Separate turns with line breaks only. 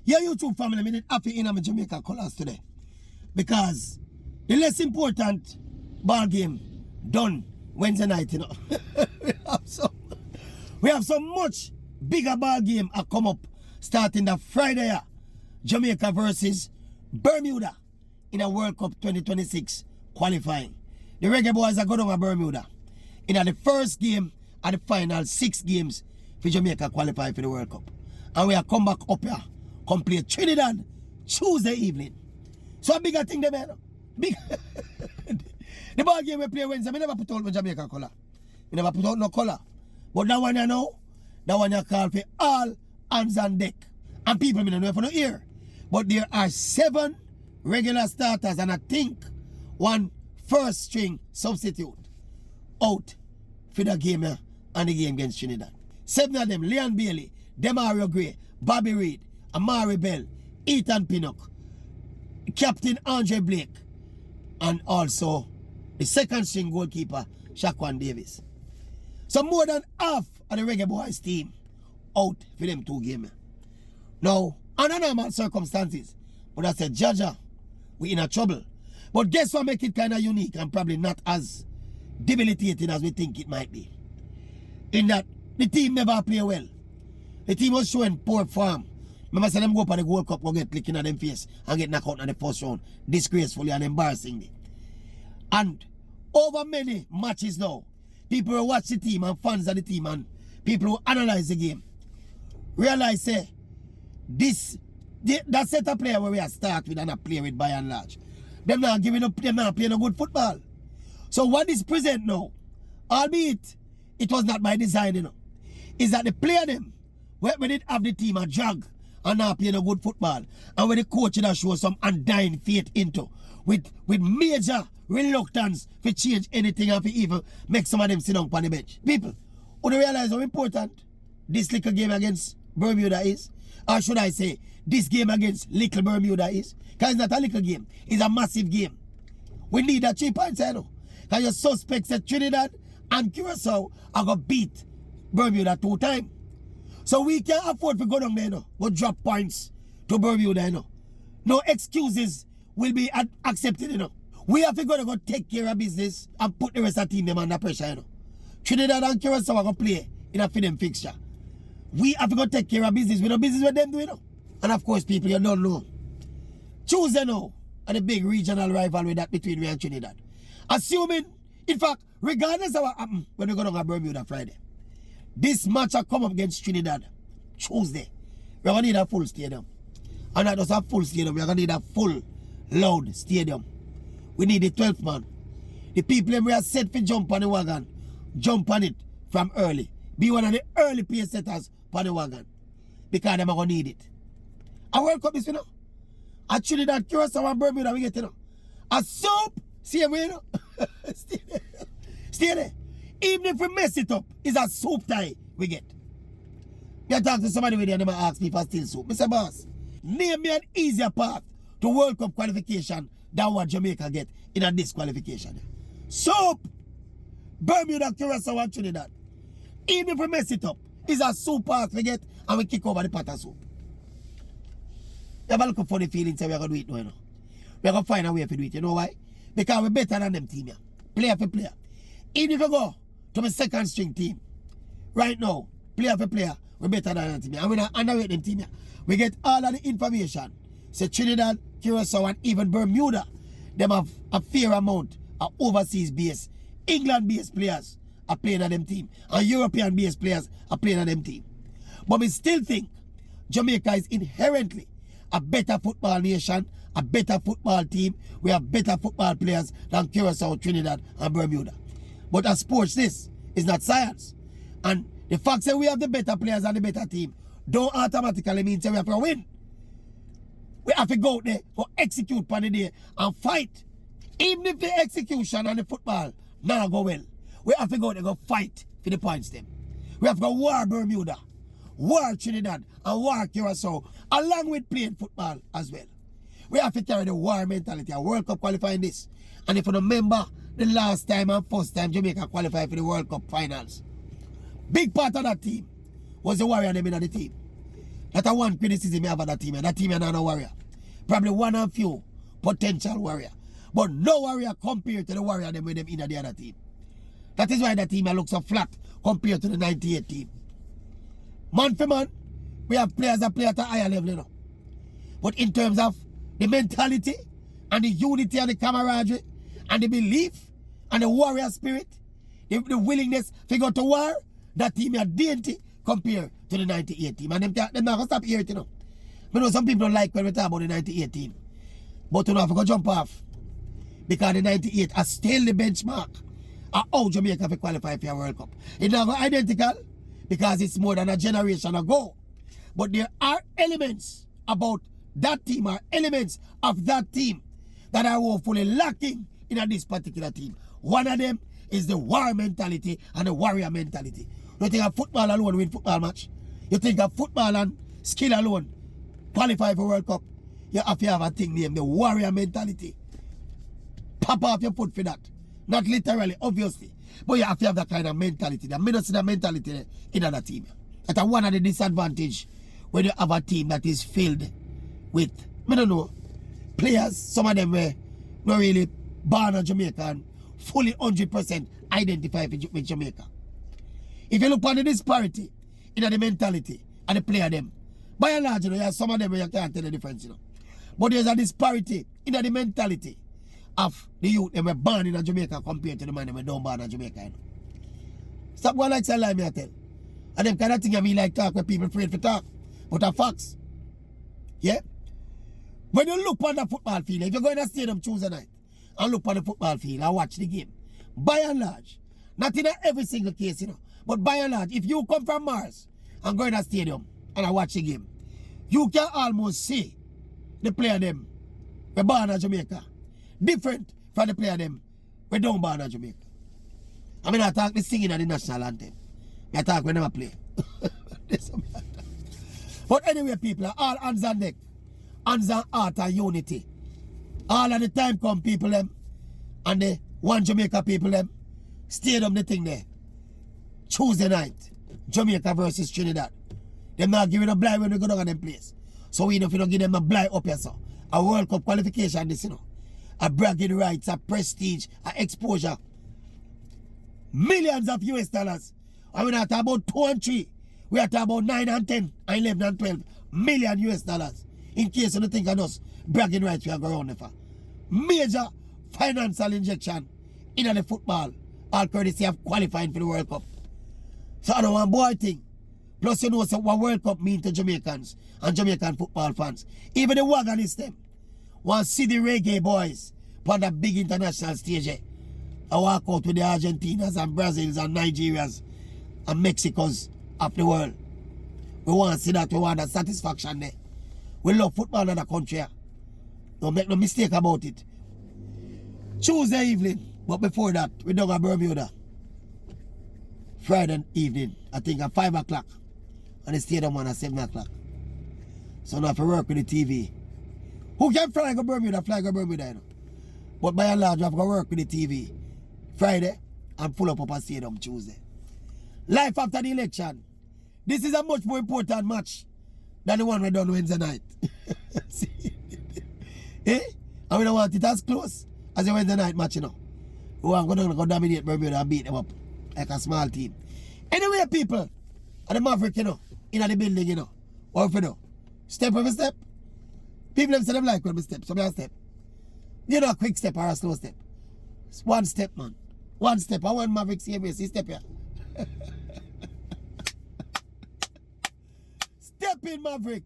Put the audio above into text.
Your YouTube family, I did happy in my Jamaica colours today. Because the less important ball game done Wednesday night, you know. we have so much bigger ball game come up starting the Friday. Jamaica versus Bermuda in a World Cup 2026 qualifying. The Reggae Boyz are going to Bermuda in the first game and the final 6 games for Jamaica qualify for the World Cup. And we are come back up here, come play Trinidad Tuesday evening. So a bigger thing there, man. Big the ball game we play Wednesday, we never put out Jamaica colour. We never put out no colour. But that one you know, that one you call for all hands on deck. And people don't know if you don't hear. But there are 7 regular starters and I think 1 first string substitute out for the game and the game against Trinidad. 7 of them, Leon Bailey, Demario Gray, Bobby Reid, Amari Bell, Ethan Pinnock, Captain Andre Blake, and also the second string goalkeeper, Shaquan Davis. So more than half of the Reggae Boyz team out for them 2 games. Now, under normal circumstances, but I said, Jaja, we in a trouble. But guess what make it kind of unique and probably not as debilitating as we think it might be. In that, the team never play well. The team was showing poor form. Remember, say them go up at the World Cup, go get licking at them face and get knocked out in the first round, disgracefully and embarrassingly. And over many matches now, people who watch the team and fans of the team and people who analyze the game realize, say, that set of player where we are start with and a play with by and large. Them not giving up, them not playing a good football. So what is present now, albeit it was not by design, you know, is that the player them, when they have the team a jog and not playing a good football, and when the coach that show some undying faith into, with major reluctance to change anything and to even make some of them sit down on the bench. People, who don't realize how important this little game against Bermuda is? Or should I say, this game against little Bermuda is? Because it's not a little game, it's a massive game. We need a 3 points, I know. Because your suspects at Trinidad and Curacao are going to beat Bermuda 2 times. So we can't afford to go down there, you know, go drop points to Bermuda, you know. No excuses will be accepted, you know. We have to go take care of business and put the rest of the team them under pressure, you know. Trinidad and Curacao are going to play in a film fixture. We have to go take care of business. We know business with them doing, you know. And of course, people, you don't know. Tuesday now, and the big regional rivalry that between we and Trinidad. Assuming, in fact, regardless of what happens when we go down to Bermuda Friday, this match will come up against Trinidad Tuesday. We're going to need a full stadium. And not just a full stadium, we're going to need a full, loud stadium. We need the 12th man. The people we are set for jump on the wagon, jump on it from early. Be one of the early pace setters on the wagon. Because they're going to need it. A World Cup is, you know. A Trinidad, Curacao and Bermuda, we get, you know. A soup, see where, you know. Stay there. Even if we mess it up, it's a soup tie we get. You talk to somebody with you and they might ask me if I still soup. Mr. Boss, name me an easier path to World Cup qualification than what Jamaica get in a disqualification. Soup! Bermuda, Curacao and Trinidad. Even if we mess it up, it's a soup path we get and we kick over the pot of soup. You have a look funny feelings so we're going to do it now, you know. We're going to find a way to do it. You know why? Because we're better than them team here. Player for player. Even if you go to my second string team, right now, player for player, we're better than them team here. And we're not underrate them team here. We get all of the information. So Trinidad, Curacao, and even Bermuda, them have a fair amount of overseas base, England-based players are playing on them team. And European-based players are playing on them team. But we still think Jamaica is inherently a better football nation, a better football team. We have better football players than Curacao, Trinidad, and Bermuda. But as sports, this is not science. And the fact that we have the better players and the better team don't automatically mean that we have to win. We have to go out there for execute on the day and fight. Even if the execution and the football not go well, we have to go out there and go fight for the points them. We have to go war Bermuda, war Trinidad, and war Curacao, along with playing football as well. We have to carry the war mentality, a World Cup qualifying this. And if you remember the last time and first time Jamaica qualified for the World Cup finals, big part of that team was the warrior them in the team. That's a one criticism I have of that team. And that team is not a warrior. Probably one and few potential warrior. But no warrior compared to the warrior them with them in the other team. That is why the team looks so flat compared to the 98 team. Man for man, we have players that play at a higher level, you know. But in terms of the mentality and the unity and the camaraderie and the belief and the warrior spirit, the willingness to go to war, that team is dainty compared to the 98 team. And them not going to stop here, you know. I know some people don't like when we talk about the 98 team. But you know, if we go jump off, because the 98 are still the benchmark of how Jamaica will qualify for a World Cup. It's not identical because it's more than a generation ago. But there are elements about that team, or elements of that team that are woefully lacking in this particular team. One of them is the war mentality and the warrior mentality. You think of football alone win football match? You think of football and skill alone qualify for World Cup? You have to have a thing named the warrior mentality. Pop off your foot for that. Not literally, obviously. But you have to have that kind of mentality. The minutes in the mentality in another team. That's one of the disadvantage when you have a team that is filled with, I don't know, players, some of them were not really born in Jamaica and fully 100% identify with Jamaica. If you look at the disparity in the mentality and the player them, by and large, you know, some of them where you can't tell the difference, you know. But there's a disparity in the mentality of the youth that were born in Jamaica compared to the man that were not born in Jamaica. You know. Stop going like say lie me I tell. And them kind of thing I mean like talk where people afraid to talk. But are facts. Yeah? When you look on the football field, if you go in a stadium Tuesday night and look on the football field and watch the game, by and large, not in every single case, you know, but by and large, if you come from Mars and go in a stadium and I watch the game, you can almost see the player them were born in Jamaica different from the player them were don't born in Jamaica. I mean, I talk the singing of the national anthem. I talk when I play. But anyway, people, all hands on deck. Hands on heart and unity. All of the time come people them and the one Jamaica people them stayed the thing there. Tuesday night, Jamaica versus Trinidad. Them not giving a blind when we go down on them place. So we know if you don't give them a blind up here, so. A World Cup qualification, this, you know. A bragging rights, a prestige, a exposure. Millions of US dollars. And we're not talking about 2 and 3. We are talking about 9 and 10 and 11 and 12 million US dollars. In case you don't think of us bragging rights we are going on for. Major financial injection in the football. All courtesy of qualifying for the World Cup. So I don't want boy thing. Plus you know so what World Cup mean to Jamaicans and Jamaican football fans. Even the wagonists them want to see the Reggae Boyz on the big international stage. I walk out with the Argentinas and Brazils and Nigerias and Mexicos of the world. We want to see that, we want that satisfaction there. We love football in the country. Don't make no mistake about it. Tuesday evening, but before that, we done a Bermuda. Friday evening, I think at 5 o'clock. And the stadium one at 7 o'clock. So now if you work with the TV. Who can fly go Bermuda, you know. But by and large, you have to work with the TV Friday and pull up a stadium Tuesday. Life after the election. This is a much more important match than the one we done Wednesday night. See? Eh? And we don't want it as close as the Wednesday night match, you know. We want to go dominate Bermuda and beat them up like a small team. Anyway, people, and the Maverick, you know, in the building, you know. What if you know? Step over step. People them say them like when we step, so we step. You know, a quick step or a slow step. It's one step, man. One step. I want Maverick see step here. Step in, Maverick.